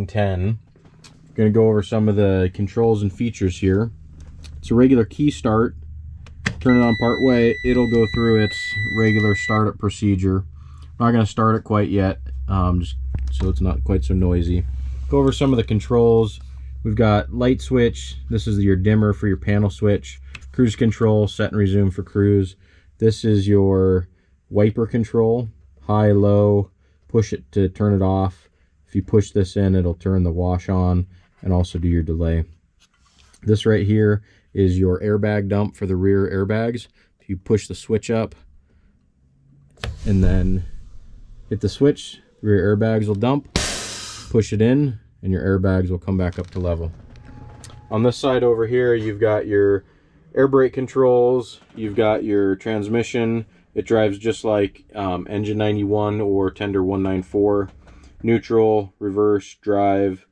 910. Going to go over some of the controls and features here. It's a regular key start. Turn it on part way, it'll go through its regular startup procedure. I'm not going to start it quite yet, just so it's not quite so noisy. Go over some of the controls. We've got light switch. This is your dimmer for your panel switch. Cruise control, set and resume for cruise. This is your wiper control, high, low, push it to turn it off. If you push this in, it'll turn the wash on and also do your delay. This right here is your airbag dump for the rear airbags. If you push the switch up and then hit the switch, the rear airbags will dump. Push it in and your airbags will come back up to level. On this side over here, you've got your air brake controls, you've got your transmission. It drives just like Engine 91 or Tender 194. Neutral, reverse, drive,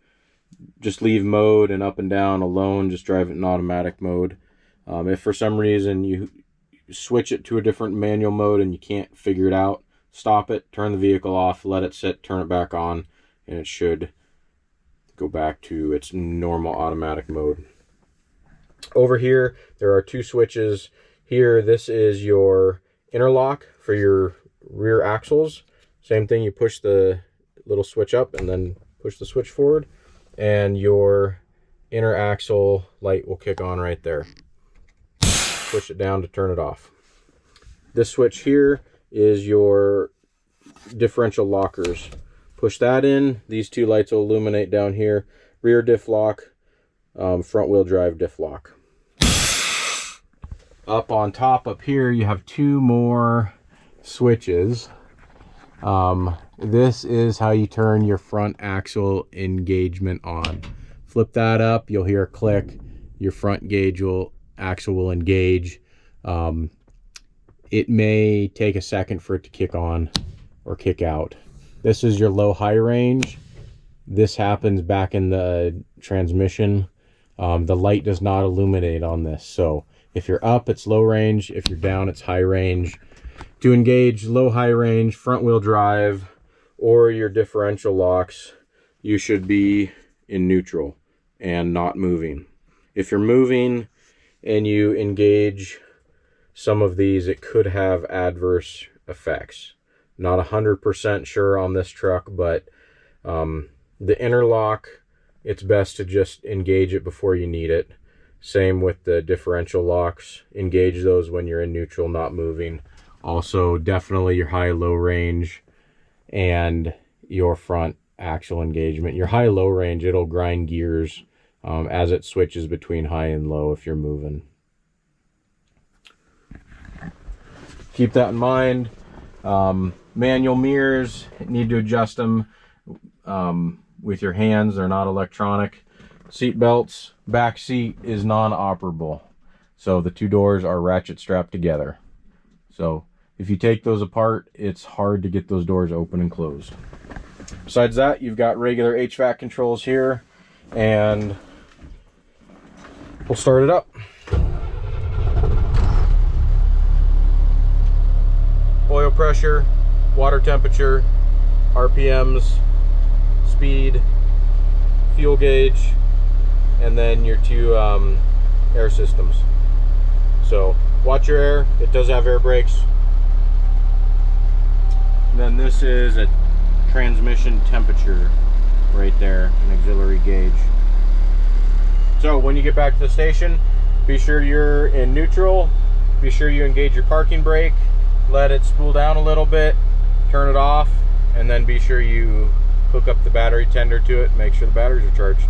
just leave mode, and up and down alone, just drive it in automatic mode. If for some reason you switch it to a different manual mode and you can't figure it out, stop it, turn the vehicle off, let it sit, turn it back on, and it should go back to its normal automatic mode. Over here, there are two switches. Here, this is your interlock for your rear axles. Same thing, you push the little switch up and then push the switch forward, and your inner axle light will kick on right there. Push it down to turn it off. This switch here is your differential lockers. Push that in, these two lights will illuminate down here. Rear diff lock, front wheel drive diff lock. Up on top up here, you have two more switches. This is how you turn your front axle engagement on. Flip that up, you'll hear a click. Your front axle will engage. It may take a second for it to kick on or kick out. This is your low-high range. This happens back in the transmission. The light does not illuminate on this. So if you're up, it's low range. If you're down, it's high range. To engage low-high range, front-wheel drive, or your differential locks, you should be in neutral and not moving. If you're moving and you engage some of these, it could have adverse effects. Not 100% sure on this truck, but the interlock, it's best to just engage it before you need it. Same with the differential locks. Engage those when you're in neutral, not moving. Also, definitely your high-low range and your front axle engagement. Your high-low range, it'll grind gears as it switches between high and low if you're moving. Keep that in mind. Manual mirrors, need to adjust them with your hands. They're not electronic. Seat belts, back seat is non-operable. So the two doors are ratchet strapped together. So if you take those apart, it's hard to get those doors open and closed. Besides that, you've got regular HVAC controls here, and we'll start it up. Oil pressure, water temperature, RPMs, speed, fuel gauge, and then your two air systems. So watch your air. It does have air brakes. And then this is a transmission temperature right there, an auxiliary gauge. So when you get back to the station, be sure you're in neutral. Be sure you engage your parking brake. Let it spool down a little bit, turn it off, and then be sure you hook up the battery tender to it and make sure the batteries are charged.